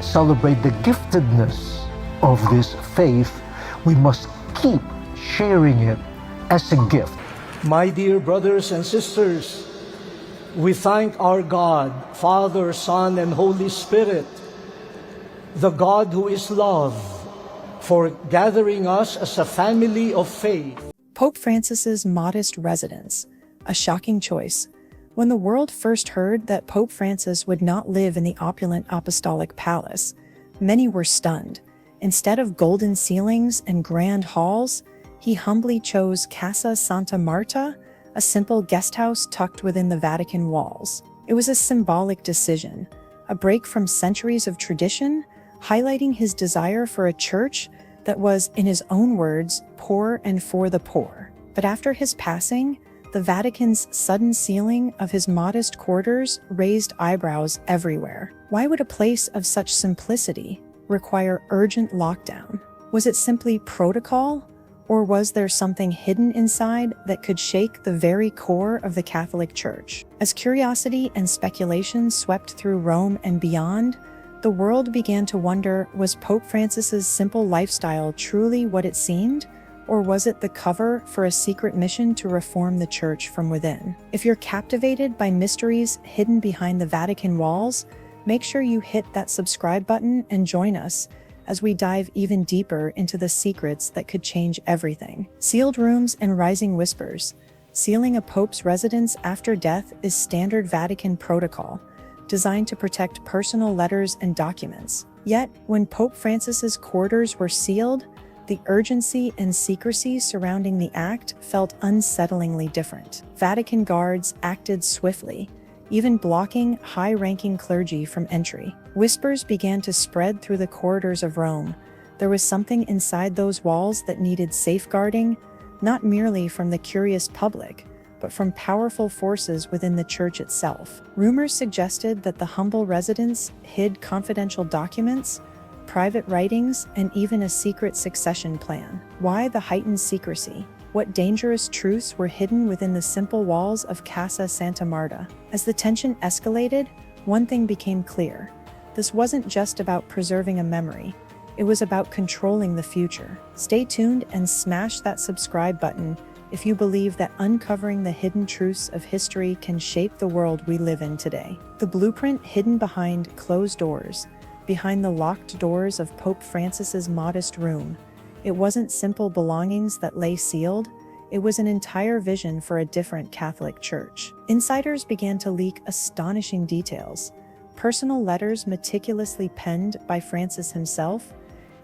celebrate the giftedness of this faith, we must keep sharing it as a gift. My dear brothers and sisters, we thank our God, Father, Son, and Holy Spirit, the God who is love, for gathering us as a family of faith. Pope Francis's modest residence, a shocking choice. When the world first heard that Pope Francis would not live in the opulent apostolic palace, many were stunned. Instead of golden ceilings and grand halls, he humbly chose Casa Santa Marta, a simple guesthouse tucked within the Vatican walls. It was a symbolic decision, a break from centuries of tradition, highlighting his desire for a church that was, in his own words, poor and for the poor. But after his passing, the Vatican's sudden sealing of his modest quarters raised eyebrows everywhere. Why would a place of such simplicity require urgent lockdown? Was it simply protocol, or was there something hidden inside that could shake the very core of the Catholic Church? As curiosity and speculation swept through Rome and beyond, the world began to wonder, was Pope Francis's simple lifestyle truly what it seemed? Or was it the cover for a secret mission to reform the Church from within? If you're captivated by mysteries hidden behind the Vatican walls, make sure you hit that subscribe button and join us as we dive even deeper into the secrets that could change everything. Sealed rooms and rising whispers. Sealing a pope's residence after death is standard Vatican protocol, designed to protect personal letters and documents. Yet, when Pope Francis's quarters were sealed, the urgency and secrecy surrounding the act felt unsettlingly different. Vatican guards acted swiftly, even blocking high-ranking clergy from entry. Whispers began to spread through the corridors of Rome. There was something inside those walls that needed safeguarding, not merely from the curious public, but from powerful forces within the Church itself. Rumors suggested that the humble residence hid confidential documents, private writings, and even a secret succession plan. Why the heightened secrecy? What dangerous truths were hidden within the simple walls of Casa Santa Marta? As the tension escalated, one thing became clear. This wasn't just about preserving a memory. It was about controlling the future. Stay tuned and smash that subscribe button if you believe that uncovering the hidden truths of history can shape the world we live in today. The blueprint hidden behind closed doors, behind the locked doors of Pope Francis's modest room. It wasn't simple belongings that lay sealed, it was an entire vision for a different Catholic Church. Insiders began to leak astonishing details. Personal letters meticulously penned by Francis himself,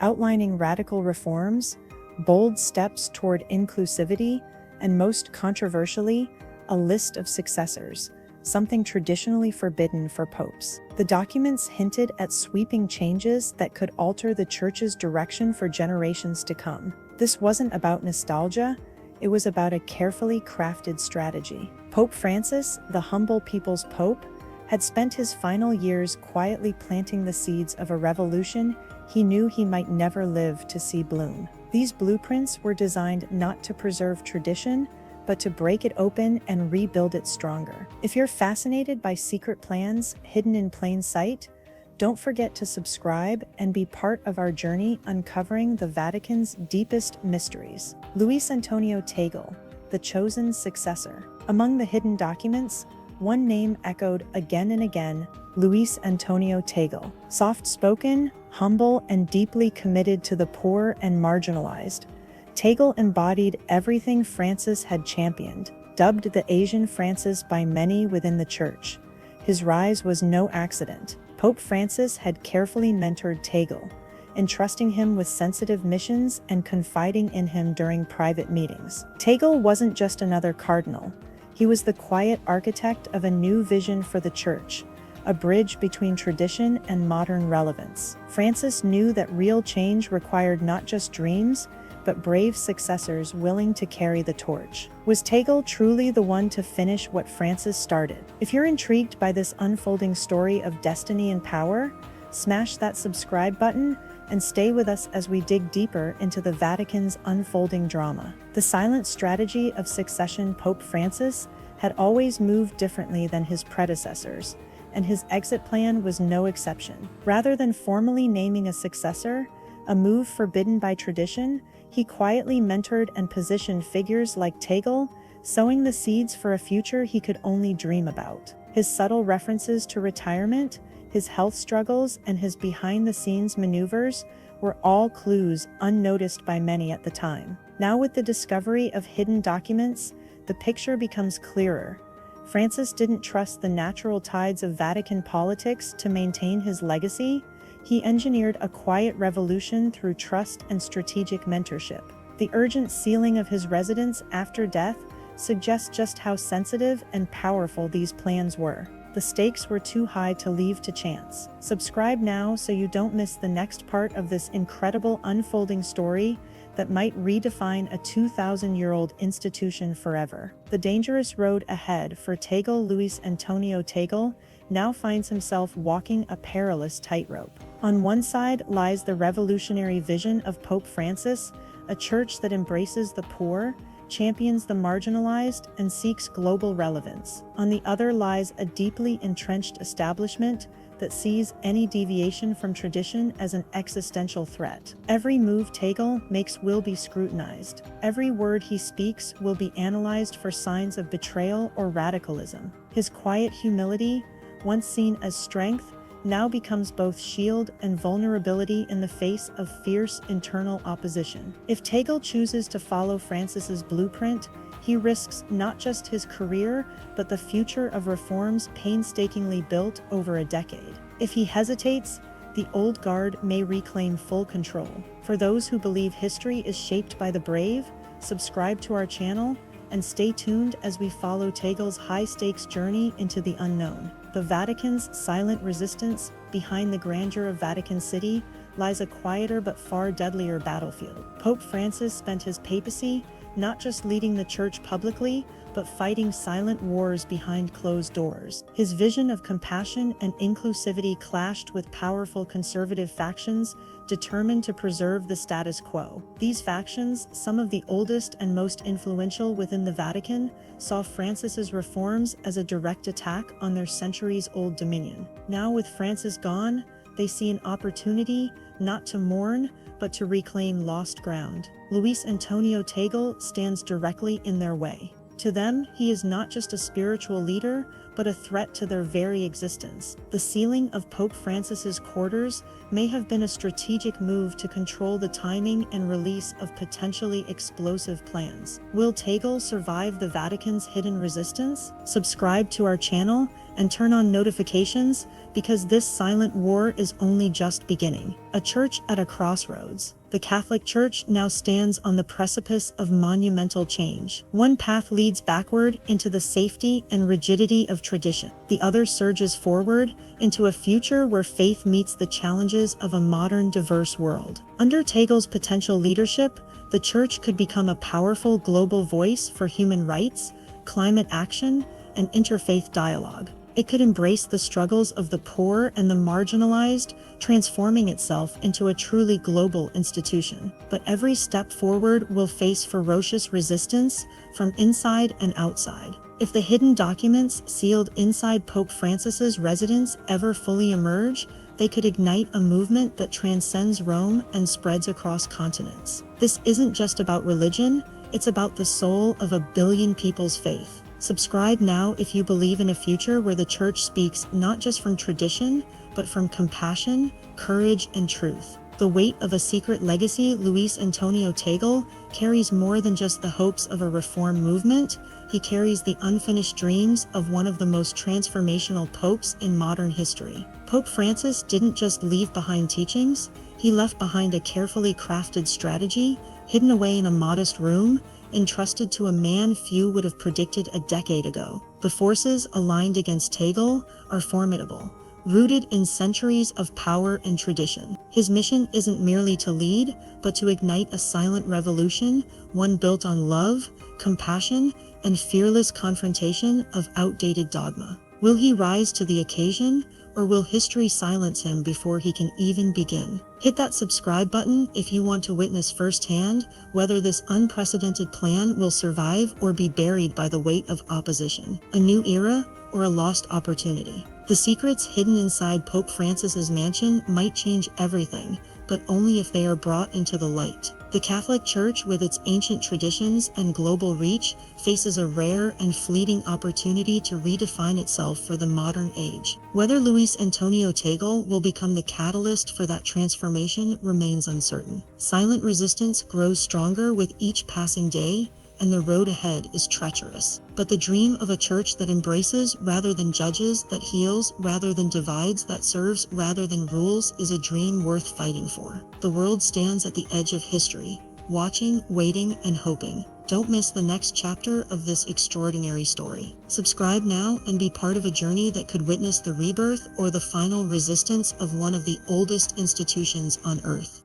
outlining radical reforms, bold steps toward inclusivity, and most controversially, a list of successors, something traditionally forbidden for popes. The documents hinted at sweeping changes that could alter the Church's direction for generations to come. This wasn't about nostalgia, it was about a carefully crafted strategy. Pope Francis, the humble people's pope, had spent his final years quietly planting the seeds of a revolution he knew he might never live to see bloom. These blueprints were designed not to preserve tradition, but to break it open and rebuild it stronger. If you're fascinated by secret plans hidden in plain sight, don't forget to subscribe and be part of our journey uncovering the Vatican's deepest mysteries. Luis Antonio Tagle, the chosen successor. Among the hidden documents, one name echoed again and again: Luis Antonio Tagle. Soft-spoken, humble, and deeply committed to the poor and marginalized, Tagle embodied everything Francis had championed. Dubbed the Asian Francis by many within the Church, his rise was no accident. Pope Francis had carefully mentored Tagle, entrusting him with sensitive missions and confiding in him during private meetings. Tagle wasn't just another cardinal. He was the quiet architect of a new vision for the Church, a bridge between tradition and modern relevance. Francis knew that real change required not just dreams, but brave successors willing to carry the torch. Was Tagle truly the one to finish what Francis started? If you're intrigued by this unfolding story of destiny and power, smash that subscribe button and stay with us as we dig deeper into the Vatican's unfolding drama. The silent strategy of succession. Pope Francis had always moved differently than his predecessors, and his exit plan was no exception. Rather than formally naming a successor, a move forbidden by tradition, he quietly mentored and positioned figures like Tegel, sowing the seeds for a future he could only dream about. His subtle references to retirement, his health struggles, and his behind-the-scenes maneuvers were all clues unnoticed by many at the time. Now, with the discovery of hidden documents, the picture becomes clearer. Francis didn't trust the natural tides of Vatican politics to maintain his legacy. He engineered a quiet revolution through trust and strategic mentorship. The urgent sealing of his residence after death suggests just how sensitive and powerful these plans were. The stakes were too high to leave to chance. Subscribe now so you don't miss the next part of this incredible unfolding story that might redefine a 2,000-year-old institution forever. The dangerous road ahead for Tegel Luis Antonio Tegel now finds himself walking a perilous tightrope. On one side lies the revolutionary vision of Pope Francis, a church that embraces the poor, champions the marginalized, and seeks global relevance. On the other lies a deeply entrenched establishment that sees any deviation from tradition as an existential threat. Every move Tegel makes will be scrutinized. Every word he speaks will be analyzed for signs of betrayal or radicalism. His quiet humility, once seen as strength, now becomes both shield and vulnerability in the face of fierce internal opposition. If Tegel chooses to follow Francis's blueprint, he risks not just his career, but the future of reforms painstakingly built over a decade. If he hesitates, the old guard may reclaim full control. For those who believe history is shaped by the brave, subscribe to our channel and stay tuned as we follow Tegel's high-stakes journey into the unknown. The Vatican's silent resistance behind the grandeur of Vatican City lies a quieter but far deadlier battlefield. Pope Francis spent his papacy not just leading the church publicly, but fighting silent wars behind closed doors. His vision of compassion and inclusivity clashed with powerful conservative factions determined to preserve the status quo. These factions, some of the oldest and most influential within the Vatican, saw Francis's reforms as a direct attack on their centuries-old dominion. Now, with Francis gone, they see an opportunity not to mourn, but to reclaim lost ground. Luis Antonio Tegel stands directly in their way. To them, he is not just a spiritual leader, but a threat to their very existence. The sealing of Pope Francis's quarters may have been a strategic move to control the timing and release of potentially explosive plans. Will Tegel survive the Vatican's hidden resistance? Subscribe to our channel and turn on notifications, because this silent war is only just beginning. A church at a crossroads. The Catholic Church now stands on the precipice of monumental change. One path leads backward into the safety and rigidity of tradition. The other surges forward into a future where faith meets the challenges of a modern, diverse world. Under Tegel's potential leadership, the Church could become a powerful global voice for human rights, climate action, and interfaith dialogue. It could embrace the struggles of the poor and the marginalized, transforming itself into a truly global institution. But every step forward will face ferocious resistance from inside and outside. If the hidden documents sealed inside Pope Francis's residence ever fully emerge, they could ignite a movement that transcends Rome and spreads across continents. This isn't just about religion, it's about the soul of a billion people's faith. Subscribe now if you believe in a future where the Church speaks not just from tradition, but from compassion, courage, and truth. The weight of a secret legacy Luis Antonio Tegel carries more than just the hopes of a reform movement. He carries the unfinished dreams of one of the most transformational popes in modern history. Pope Francis didn't just leave behind teachings, he left behind a carefully crafted strategy, hidden away in a modest room, entrusted to a man few would have predicted a decade ago. The forces aligned against Tegel are formidable, rooted in centuries of power and tradition. His mission isn't merely to lead, but to ignite a silent revolution, one built on love, compassion, and fearless confrontation of outdated dogma. Will he rise to the occasion, or will history silence him before he can even begin? Hit that subscribe button if you want to witness firsthand whether this unprecedented plan will survive or be buried by the weight of opposition. A new era, or a lost opportunity. The secrets hidden inside Pope Francis's mansion might change everything, but only if they are brought into the light. The Catholic Church, with its ancient traditions and global reach, faces a rare and fleeting opportunity to redefine itself for the modern age. Whether Luis Antonio Tagle will become the catalyst for that transformation remains uncertain. Silent resistance grows stronger with each passing day, and the road ahead is treacherous. But the dream of a church that embraces rather than judges, that heals rather than divides, that serves rather than rules, is a dream worth fighting for. The world stands at the edge of history, watching, waiting, and hoping. Don't miss the next chapter of this extraordinary story. Subscribe now and be part of a journey that could witness the rebirth or the final resistance of one of the oldest institutions on Earth.